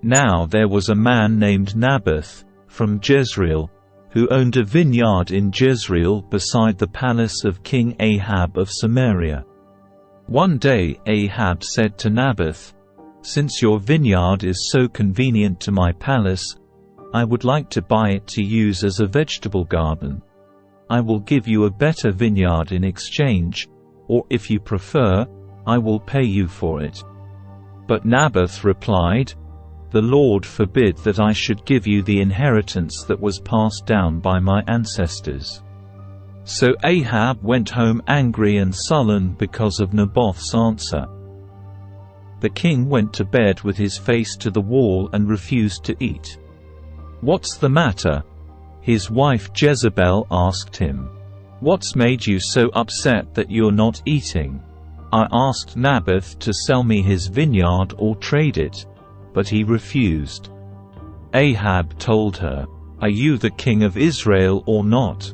Now there was a man named Naboth, from Jezreel, who owned a vineyard in Jezreel beside the palace of King Ahab of Samaria. One day Ahab said to Naboth, "Since your vineyard is so convenient to my palace, I would like to buy it to use as a vegetable garden. I will give you a better vineyard in exchange, or if you prefer, I will pay you for it." But Naboth replied, "The Lord forbid that I should give you the inheritance that was passed down by my ancestors." So Ahab went home angry and sullen because of Naboth's answer. The king went to bed with his face to the wall and refused to eat. "What's the matter?" his wife Jezebel asked him. "What's made you so upset that you're not eating? I asked Naboth to sell me his vineyard or trade it, but he refused." Ahab told her, "Are you the king of Israel or not?"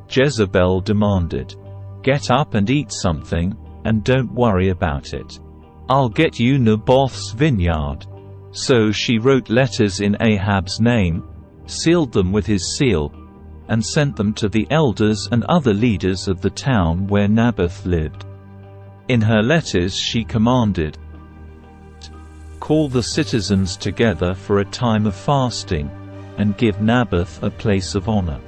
Jezebel demanded, "Get up and eat something, and don't worry about it. I'll get you Naboth's vineyard." So she wrote letters in Ahab's name, sealed them with his seal, and sent them to the elders and other leaders of the town where Naboth lived. In her letters she commanded, "Call the citizens together for a time of fasting, and give Naboth a place of honor.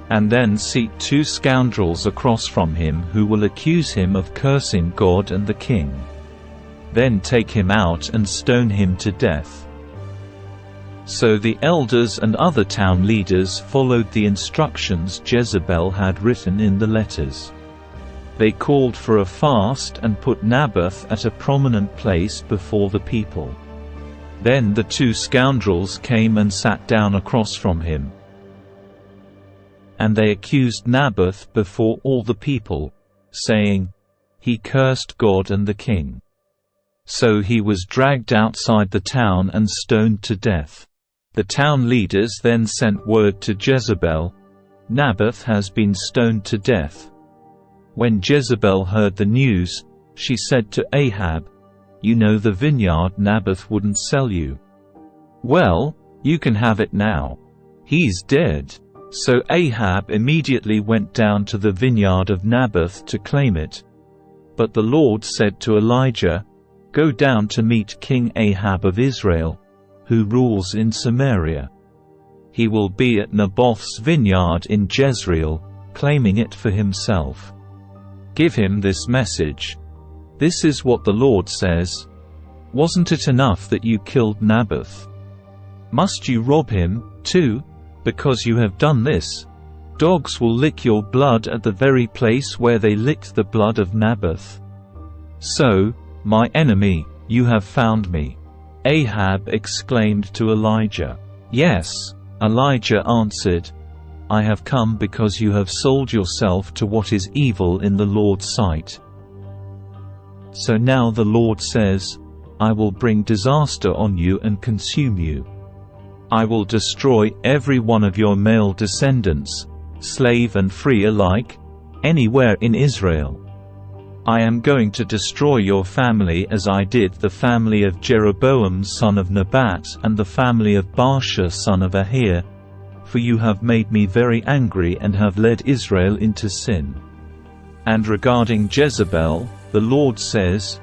And then seat 2 scoundrels across from him who will accuse him of cursing God and the king. Then take him out and stone him to death." So the elders and other town leaders followed the instructions Jezebel had written in the letters. They called for a fast and put Naboth at a prominent place before the people. Then the 2 scoundrels came and sat down across from him. And they accused Naboth before all the people, saying, "He cursed God and the king." So he was dragged outside the town and stoned to death. The town leaders then sent word to Jezebel, "Naboth has been stoned to death." When Jezebel heard the news, she said to Ahab, "You know the vineyard Naboth wouldn't sell you. Well, you can have it now. He's dead." So Ahab immediately went down to the vineyard of Naboth to claim it. But the Lord said to Elijah, "Go down to meet King Ahab of Israel, who rules in Samaria. He will be at Naboth's vineyard in Jezreel, claiming it for himself. Give him this message. This is what the Lord says. Wasn't it enough that you killed Naboth? Must you rob him, too, because you have done this? Dogs will lick your blood at the very place where they licked the blood of Naboth. So, my enemy, you have found me." Ahab exclaimed to Elijah. "Yes," Elijah answered, "I have come because you have sold yourself to what is evil in the Lord's sight. So now the Lord says, I will bring disaster on you and consume you. I will destroy every one of your male descendants, slave and free alike, anywhere in Israel. I am going to destroy your family as I did the family of Jeroboam son of Nebat and the family of Baasha son of Ahir, for you have made me very angry and have led Israel into sin. And regarding Jezebel, the Lord says,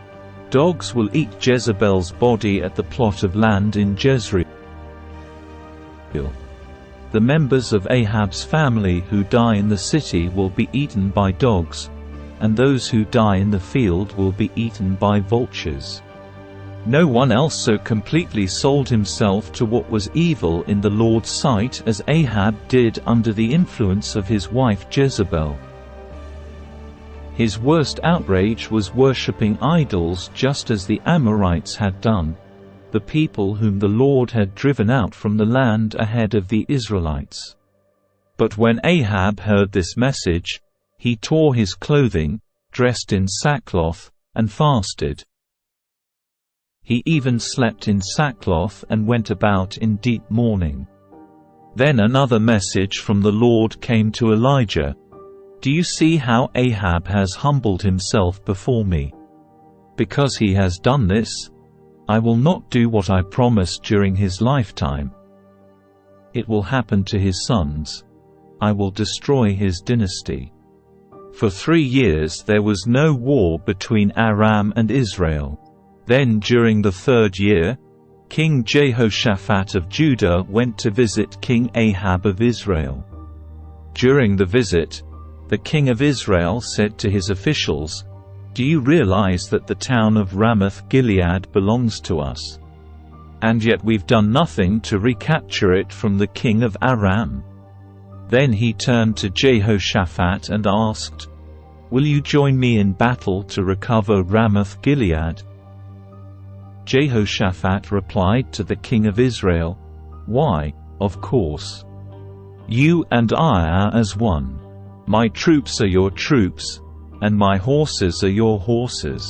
Dogs will eat Jezebel's body at the plot of land in Jezreel. The members of Ahab's family who die in the city will be eaten by dogs, and those who die in the field will be eaten by vultures. No one else so completely sold himself to what was evil in the Lord's sight as Ahab did under the influence of his wife Jezebel. His worst outrage was worshipping idols just as the Amorites had done, the people whom the Lord had driven out from the land ahead of the Israelites. But when Ahab heard this message, he tore his clothing, dressed in sackcloth, and fasted. He even slept in sackcloth and went about in deep mourning. Then another message from the Lord came to Elijah. Do you see how Ahab has humbled himself before me? Because he has done this, I will not do what I promised during his lifetime. It will happen to his sons. I will destroy his dynasty." For 3 years there was no war between Aram and Israel. Then during the 3rd year, King Jehoshaphat of Judah went to visit King Ahab of Israel. During the visit, the king of Israel said to his officials, "Do you realize that the town of Ramoth-Gilead belongs to us? And yet we've done nothing to recapture it from the king of Aram." Then he turned to Jehoshaphat and asked, "Will you join me in battle to recover Ramoth-Gilead?" Jehoshaphat replied to the king of Israel, "Why, of course. You and I are as one. My troops are your troops, and my horses are your horses."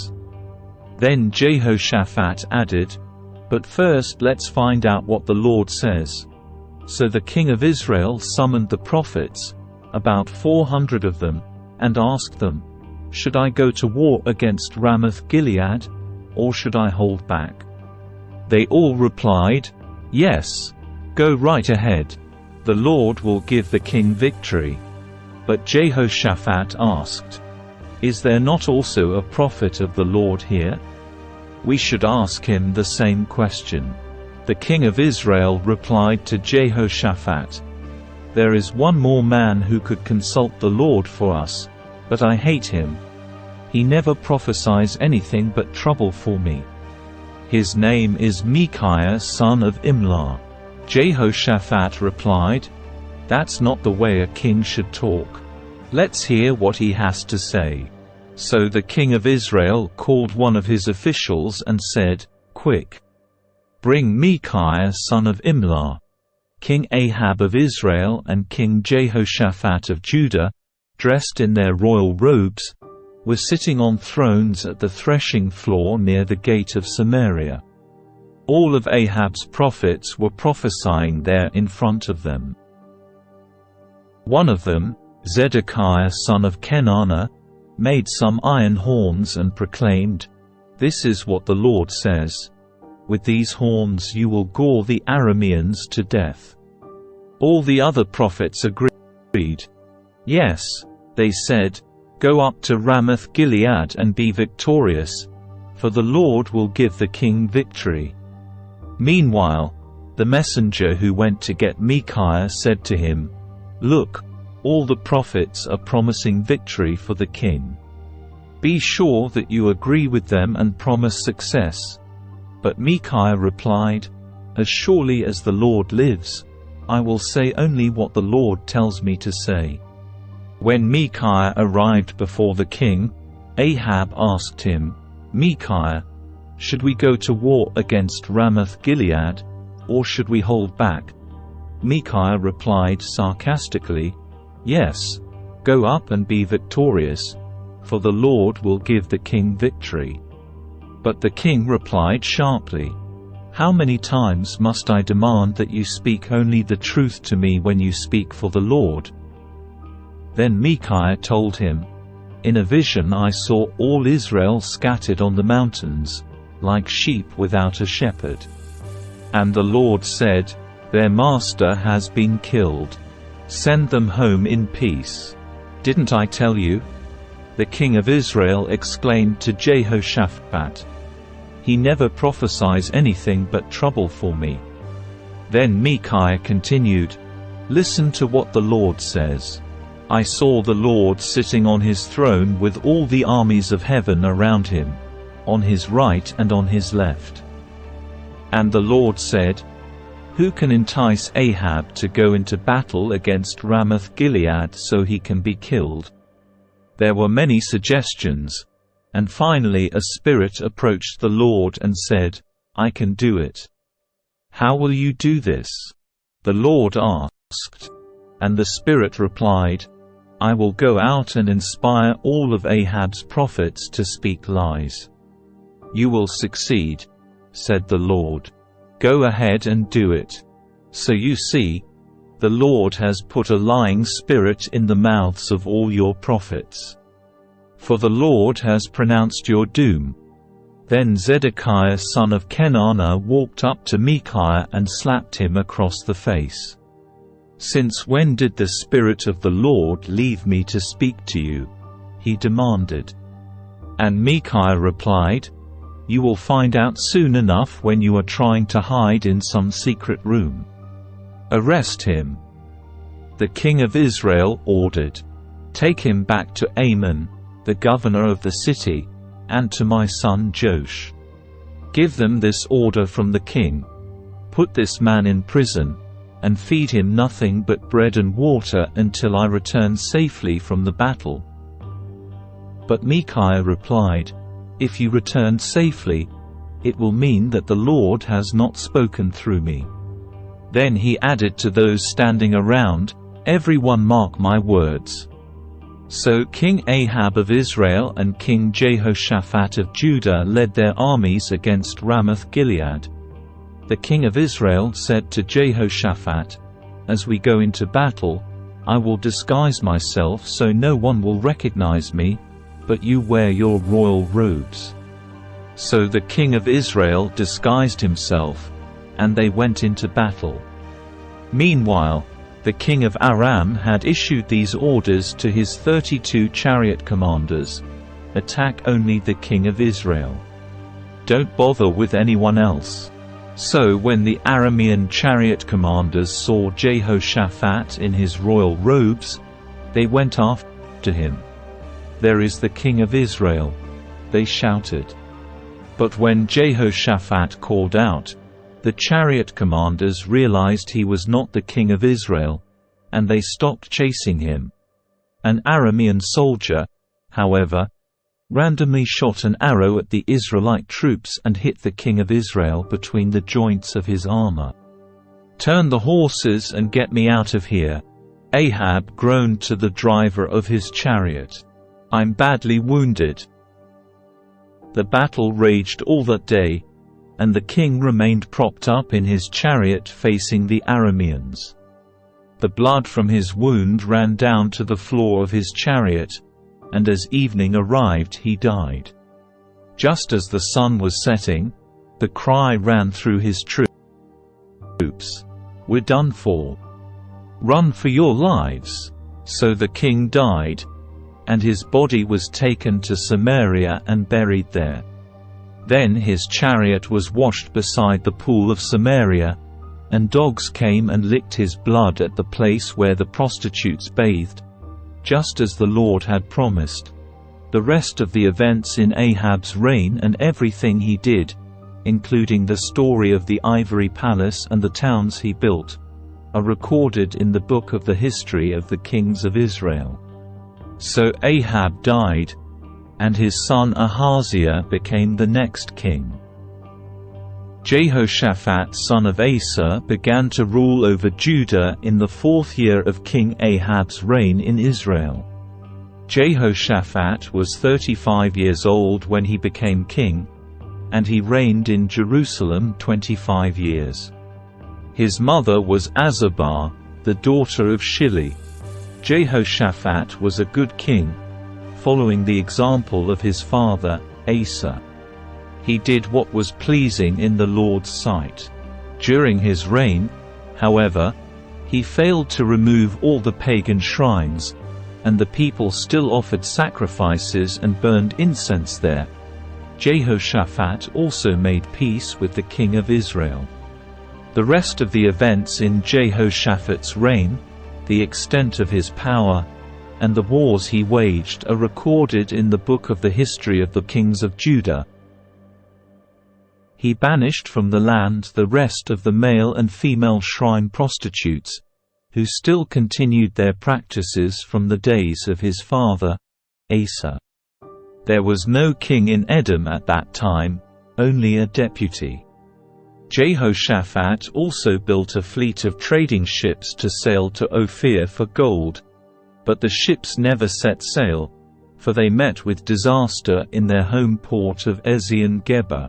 Then Jehoshaphat added, "But first let's find out what the Lord says." So the king of Israel summoned the prophets, about 400 of them, and asked them, "Should I go to war against Ramoth-Gilead, or should I hold back?" They all replied, "Yes, go right ahead. The Lord will give the king victory." But Jehoshaphat asked, "Is there not also a prophet of the Lord here? We should ask him the same question." The king of Israel replied to Jehoshaphat, "There is one more man who could consult the Lord for us, but I hate him. He never prophesies anything but trouble for me. His name is Micaiah son of 𝗕𝗏." Jehoshaphat replied, "That's not the way a king should talk. Let's hear what he has to say." So the king of Israel called one of his officials and said, "Quick! Bring Micaiah son of 𝗕𝗏." King Ahab of Israel and King Jehoshaphat of Judah, dressed in their royal robes, were sitting on thrones at the threshing floor near the gate of Samaria. All of Ahab's prophets were prophesying there in front of them. One of them, Zedekiah son of Kenaanah, made some iron horns and proclaimed, "This is what the Lord says, with these horns you will gore the Arameans to death." All the other prophets agreed. "Yes," they said, "go up to Ramoth-Gilead and be victorious, for the Lord will give the king victory." Meanwhile, the messenger who went to get Micaiah said to him, "Look, all the prophets are promising victory for the king. Be sure that you agree with them and promise success." But Micaiah replied, "As surely as the Lord lives, I will say only what the Lord tells me to say." When Micaiah arrived before the king, Ahab asked him, "Micaiah, should we go to war against Ramoth-Gilead, or should we hold back?" Micaiah replied sarcastically, "Yes, go up and be victorious, for the Lord will give the king victory." But the king replied sharply, "How many times must I demand that you speak only the truth to me when you speak for the Lord?" Then Micaiah told him, "In a vision I saw all Israel scattered on the mountains, like sheep without a shepherd. And the Lord said, 'Their master has been killed. Send them home in peace.' Didn't I tell you?" The king of Israel exclaimed to Jehoshaphat, "He never prophesies anything but trouble for me." Then Micaiah continued, "Listen to what the Lord says. I saw the Lord sitting on his throne with all the armies of heaven around him, on his right and on his left. And the Lord said, 'Who can entice Ahab to go into battle against Ramoth-Gilead so he can be killed?' There were many suggestions, and finally a spirit approached the Lord and said, 'I can do it.' 'How will you do this?' the Lord asked. And the spirit replied, 'I will go out and inspire all of Ahab's prophets to speak lies.' 'You will succeed,' said the Lord. 'Go ahead and do it.' So you see, the Lord has put a lying spirit in the mouths of all your prophets. For the Lord has pronounced your doom. Then Zedekiah son of Kenaanah walked up to Micaiah and slapped him across the face. "Since when did the Spirit of the Lord leave me to speak to you?" he demanded. And Micaiah replied, "You will find out soon enough when you are trying to hide in some secret room. Arrest him." The king of Israel ordered, "Take him back to Amon, the governor of the city, and to my son Joash. Give them this order from the king: put this man in prison, and feed him nothing but bread and water until I return safely from the battle." But Micaiah replied, "If you return safely, it will mean that the Lord has not spoken through me." Then he added to those standing around, "Everyone mark my words." So King Ahab of Israel and King Jehoshaphat of Judah led their armies against Ramoth-Gilead. The king of Israel said to Jehoshaphat, "As we go into battle, I will disguise myself so no one will recognize me, but you wear your royal robes." So the king of Israel disguised himself, and they went into battle. Meanwhile, the king of Aram had issued these orders to his 32 chariot commanders: "Attack only the king of Israel. Don't bother with anyone else." So when the Aramean chariot commanders saw Jehoshaphat in his royal robes, they went after him. "There is the king of Israel," they shouted. But when Jehoshaphat called out, the chariot commanders realized he was not the king of Israel, and they stopped chasing him. An Aramean soldier, however, randomly shot an arrow at the Israelite troops and hit the king of Israel between the joints of his armor. "Turn the horses and get me out of here," Ahab groaned to the driver of his chariot. "I'm badly wounded." The battle raged all that day, and the king remained propped up in his chariot facing the Arameans. The blood from his wound ran down to the floor of his chariot, and as evening arrived he died. Just as the sun was setting, the cry ran through his troops, "We're done for. Run for your lives." So the king died, and his body was taken to Samaria and buried there. Then his chariot was washed beside the pool of Samaria, and dogs came and licked his blood at the place where the prostitutes bathed, just as the Lord had promised. The rest of the events in Ahab's reign and everything he did, including the story of the ivory palace and the towns he built, are recorded in the book of the history of the kings of Israel. So Ahab died, and his son Ahaziah became the next king. Jehoshaphat son of 𝗕cie began to rule over Judah in the 4th year of King Ahab's reign in Israel. Jehoshaphat was 35 years old when he became king, and he reigned in Jerusalem 25 years. His mother was Azubah, the daughter of Shili. Jehoshaphat was a good king, following the example of his father, Asa. He did what was pleasing in the Lord's sight. During his reign, however, he failed to remove all the pagan shrines, and the people still offered sacrifices and burned incense there. Jehoshaphat also made peace with the king of Israel. The rest of the events in Jehoshaphat's reign, the extent of his power, and the wars he waged are recorded in the book of the history of the kings of Judah. He banished from the land the rest of the male and female shrine prostitutes, who still continued their practices from the days of his father, Asa. There was no king in Edom at that time, only a deputy. Jehoshaphat also built a fleet of trading ships to sail to Ophir for gold, but the ships never set sail, for they met with disaster in their home port of Ezion-Geber.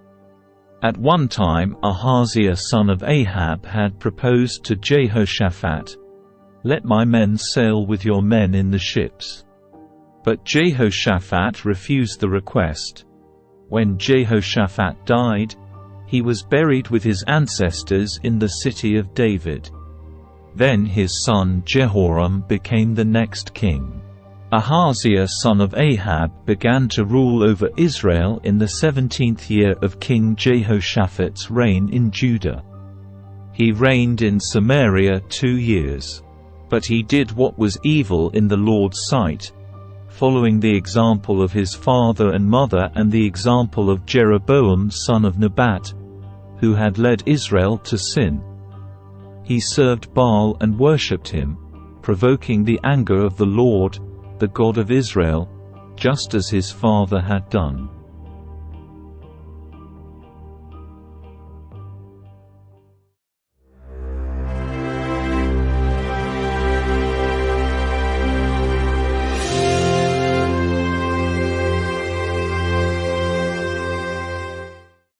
At one time Ahaziah son of Ahab had proposed to Jehoshaphat, "Let my men sail with your men in the ships." But Jehoshaphat refused the request. When Jehoshaphat died, he was buried with his ancestors in the city of David. Then his son Jehoram became the next king. Ahaziah son of Ahab began to rule over Israel in the 17th year of King Jehoshaphat's reign in Judah. He reigned in Samaria 2 years. But he did what was evil in the Lord's sight, following the example of his father and mother and the example of Jeroboam son of Nebat, who had led Israel to sin. He served Baal and worshipped him, provoking the anger of the Lord, the God of Israel, just as his father had done.